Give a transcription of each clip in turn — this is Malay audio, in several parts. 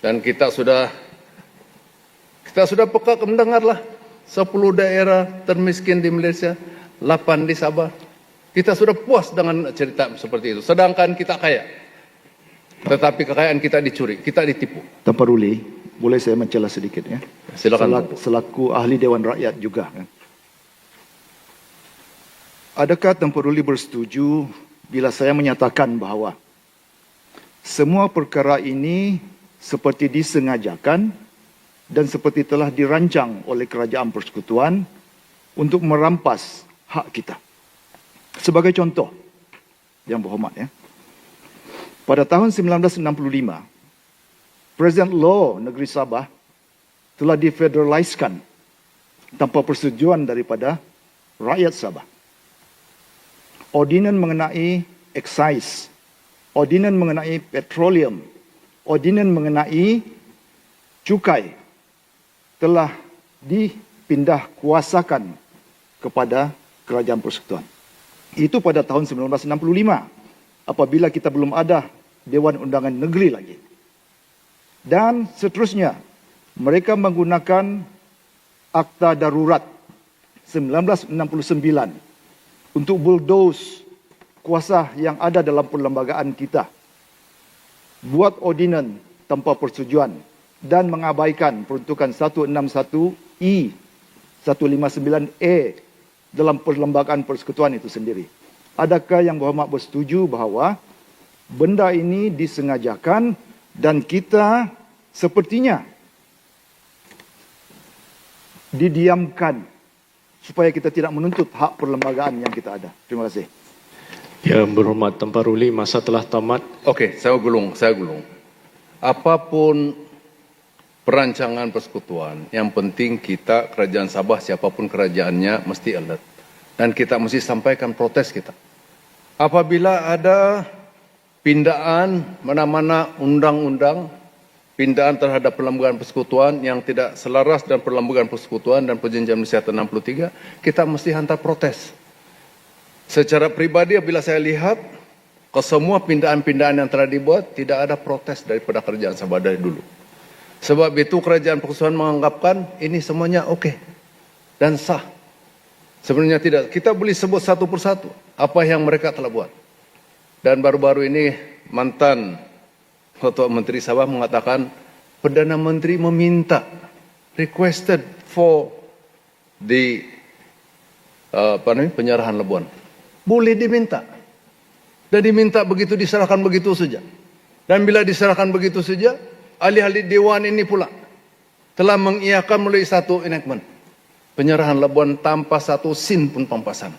Dan kita sudah peka mendengarlah 10 daerah termiskin di Malaysia, 8 di Sabah. Kita sudah puas dengan cerita seperti itu. Sedangkan kita kaya. Tetapi kekayaan kita dicuri, kita ditipu. Tanpa Ruli, boleh saya mencela sedikit ya? Silakan. Selaku ahli Dewan Rakyat juga. Adakah Tanpa Ruli bersetuju bila saya menyatakan bahawa semua perkara ini seperti disengajakan dan seperti telah dirancang oleh Kerajaan Persekutuan untuk merampas hak kita? Sebagai contoh, yang berhormat ya, pada tahun 1965, Presiden Law Negeri Sabah telah difederaliskan tanpa persetujuan daripada rakyat Sabah. Ordinan mengenai excise, ordinan mengenai petroleum, ordinan mengenai cukai telah dipindah kuasakan kepada Kerajaan Persekutuan. Itu pada tahun 1965, apabila kita belum ada Dewan Undangan Negeri lagi. Dan seterusnya, mereka menggunakan Akta Darurat 1969 untuk bulldoze kuasa yang ada dalam perlembagaan kita. Buat ordinan tanpa persetujuan dan mengabaikan peruntukan 161E, 159A dalam perlembagaan persekutuan itu sendiri. Adakah yang berhormat bersetuju bahawa benda ini disengajakan dan kita sepertinya didiamkan supaya kita tidak menuntut hak perlembagaan yang kita ada? Terima kasih. Yang berhormat Tanpa Ruli, masa telah tamat. Okey, saya gulung. Apapun perancangan persekutuan, yang penting kita, Kerajaan Sabah, siapapun kerajaannya, mesti alert. Dan kita mesti sampaikan protes kita. Apabila ada pindaan mana-mana undang-undang, pindaan terhadap perlembagaan persekutuan yang tidak selaras dengan perlembagaan persekutuan dan Perjanjian Malaysia 63, kita mesti hantar protes. Secara pribadi, bila saya lihat ke semua pindaan-pindaan yang telah dibuat, tidak ada protes daripada Kerajaan Sabah dari dulu. Sebab itu Kerajaan Persekutuan menganggapkan ini semuanya okey dan sah. Sebenarnya tidak. Kita boleh sebut satu persatu apa yang mereka telah buat. Dan baru-baru ini mantan Ketua Menteri Sabah mengatakan Perdana Menteri meminta requested for the penyerahan Labuan. Boleh diminta. Dan diminta begitu, diserahkan begitu saja. Dan bila diserahkan begitu saja, ahli-ahli Dewan ini pula telah mengiyakan melalui satu enactment penyerahan Labuan tanpa satu sen pun pampasan.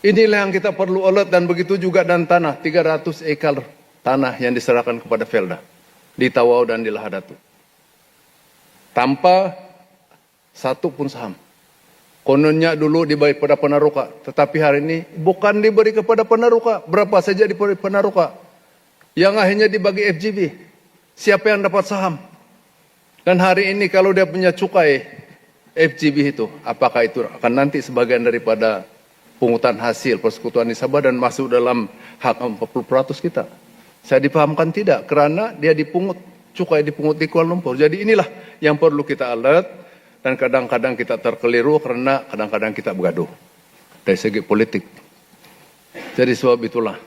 Inilah yang kita perlu alert. Dan begitu juga dan tanah 300 ekar tanah yang diserahkan kepada Felda di Tawau dan di Lahadatu tanpa satu pun saham. Kononnya dulu diberi kepada penaruka, tetapi hari ini bukan diberi kepada penaruka. Berapa saja diberi penaruka, yang akhirnya dibagi FGV. Siapa yang dapat saham? Dan hari ini kalau dia punya cukai FGV itu, apakah itu akan nanti sebagian daripada pungutan hasil persekutuan di Sabah dan masuk dalam hak 40% kita? Saya dipahamkan tidak, kerana dia dipungut, cukai dipungut di Kuala Lumpur. Jadi inilah yang perlu kita alert. Dan kadang-kadang kita terkeliru kerana kadang-kadang kita bergaduh dari segi politik. Jadi sebab itulah,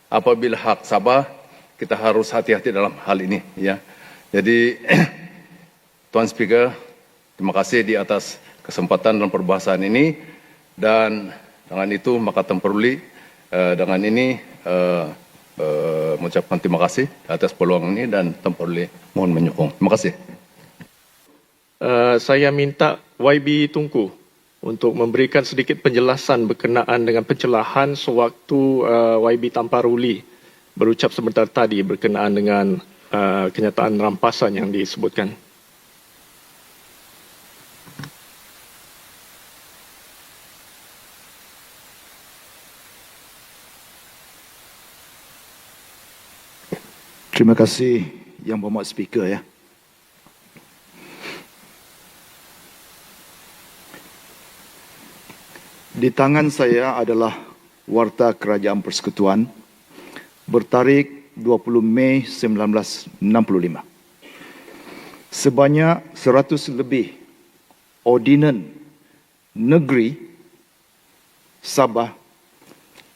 apabila hak Sabah, kita harus hati-hati dalam hal ini. Ya. Jadi, Tuan Speaker, terima kasih di atas kesempatan dalam perbahasan ini. Dan dengan itu, maka Tanpa Ruli dengan ini mengucapkan terima kasih atas peluang ini dan Tanpa Ruli mohon menyokong. Terima kasih. Saya minta YB Tunku untuk memberikan sedikit penjelasan berkenaan dengan pencelahan sewaktu YB Tanpa Ruli berucap sebentar tadi berkenaan dengan kenyataan rampasan yang disebutkan. Terima kasih Yang Berhormat Speaker ya. Di tangan saya adalah Warta Kerajaan Persekutuan bertarikh 20 Mei 1965. sebanyak 100 lebih ordinan negeri Sabah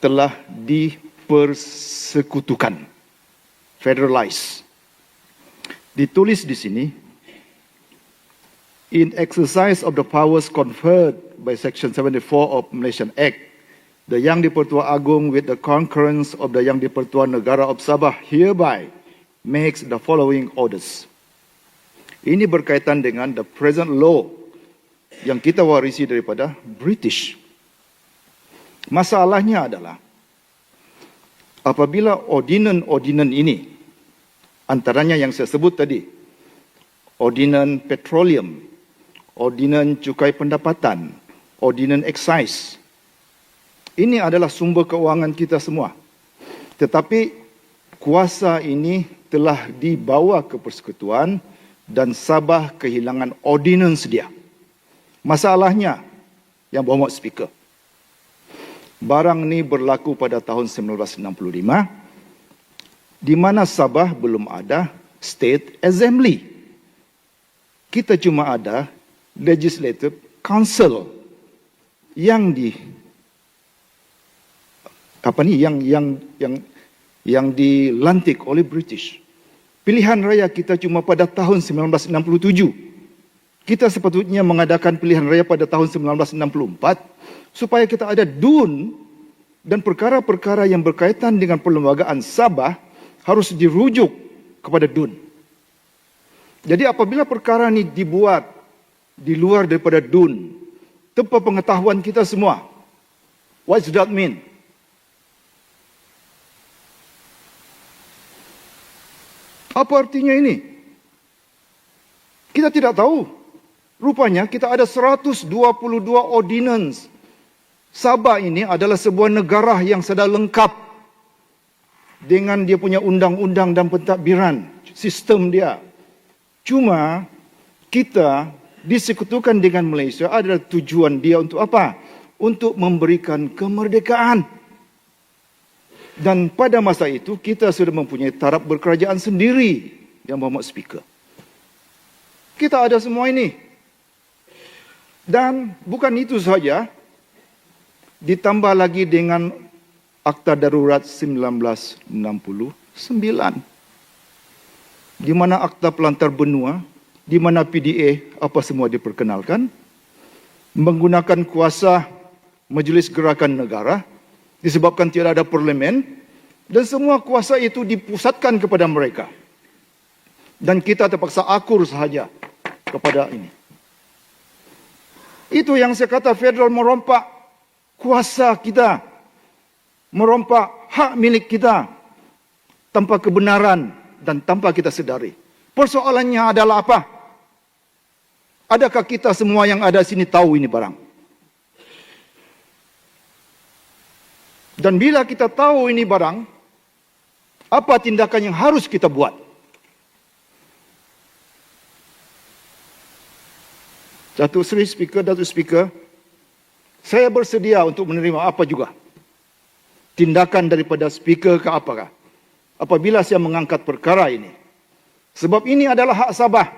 telah dipersekutukan, federalized. Ditulis di sini, in exercise of the powers conferred by Section 74 of Malaysian Act, the Yang di-Pertua Agong with the concurrence of the Yang di-Pertua Negara of Sabah hereby makes the following orders. Ini berkaitan dengan the present law yang kita warisi daripada British. Masalahnya adalah apabila ordinan-ordinan ini, antaranya yang saya sebut tadi, ordinan petroleum, ordinan cukai pendapatan, ordinan excise, ini adalah sumber keuangan kita semua. Tetapi kuasa ini telah dibawa ke persekutuan dan Sabah kehilangan ordinance dia. Masalahnya, yang bawa speaker, barang ini berlaku pada tahun 1965, di mana Sabah belum ada State Assembly. Kita cuma ada Legislative Council yang dilantik oleh British. Pilihan raya kita cuma pada tahun 1967. Kita sepatutnya mengadakan pilihan raya pada tahun 1964 supaya kita ada DUN dan perkara-perkara yang berkaitan dengan perlembagaan Sabah harus dirujuk kepada DUN. Jadi apabila perkara ini dibuat di luar daripada DUN, tanpa pengetahuan kita semua, what does that mean? Apa artinya ini? Kita tidak tahu. Rupanya kita ada 122 ordinance. Sabah ini adalah sebuah negara yang sudah lengkap dengan dia punya undang-undang dan pentadbiran, sistem dia. Cuma kita disekutukan dengan Malaysia adalah tujuan dia untuk apa? Untuk memberikan kemerdekaan. Dan pada masa itu kita sudah mempunyai taraf berkerajaan sendiri, yang Muhammad Speaker. Kita ada semua ini. Dan bukan itu saja, ditambah lagi dengan Akta Darurat 1969, di mana Akta Pelantar Benua, di mana PDA apa semua diperkenalkan, menggunakan kuasa Majlis Gerakan Negara, disebabkan tidak ada parlimen, dan semua kuasa itu dipusatkan kepada mereka. Dan kita terpaksa akur sahaja kepada ini. Itu yang saya kata federal merompak kuasa kita, merompak hak milik kita tanpa kebenaran dan tanpa kita sedari. Persoalannya adalah apa? Adakah kita semua yang ada sini tahu ini barang? Dan bila kita tahu ini barang, apa tindakan yang harus kita buat? Datuk Seri Speaker, Datuk Speaker, saya bersedia untuk menerima apa juga tindakan daripada Speaker ke apakah apabila saya mengangkat perkara ini. Sebab ini adalah hak Sabah.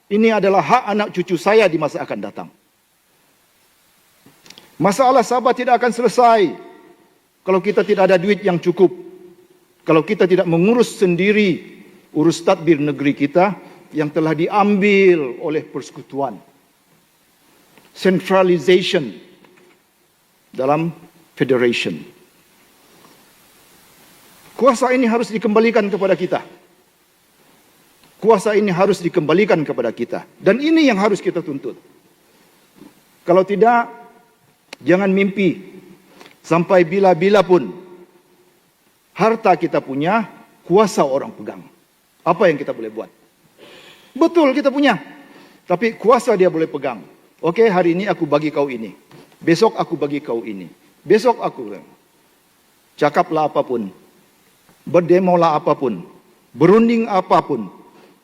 Ini adalah hak anak cucu saya di masa akan datang. Masalah Sabah tidak akan selesai kalau kita tidak ada duit yang cukup. Kalau kita tidak mengurus sendiri urus tadbir negeri kita yang telah diambil oleh persekutuan. Centralization dalam federation. Kuasa ini harus dikembalikan kepada kita. Kuasa ini harus dikembalikan kepada kita. Dan ini yang harus kita tuntut. Kalau tidak, jangan mimpi. Sampai bila-bila pun harta kita punya, kuasa orang pegang. Apa yang kita boleh buat? Betul kita punya. Tapi kuasa dia boleh pegang. Okey, hari ini aku bagi kau ini. Besok aku bagi kau ini. Besok aku. Cakaplah apapun. Berdemolah apapun. Berunding apapun.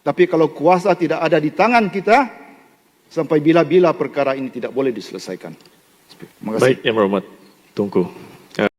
Tapi kalau kuasa tidak ada di tangan kita, sampai bila-bila perkara ini tidak boleh diselesaikan. Terima kasih. Baik, Yang Berhormat Tunku.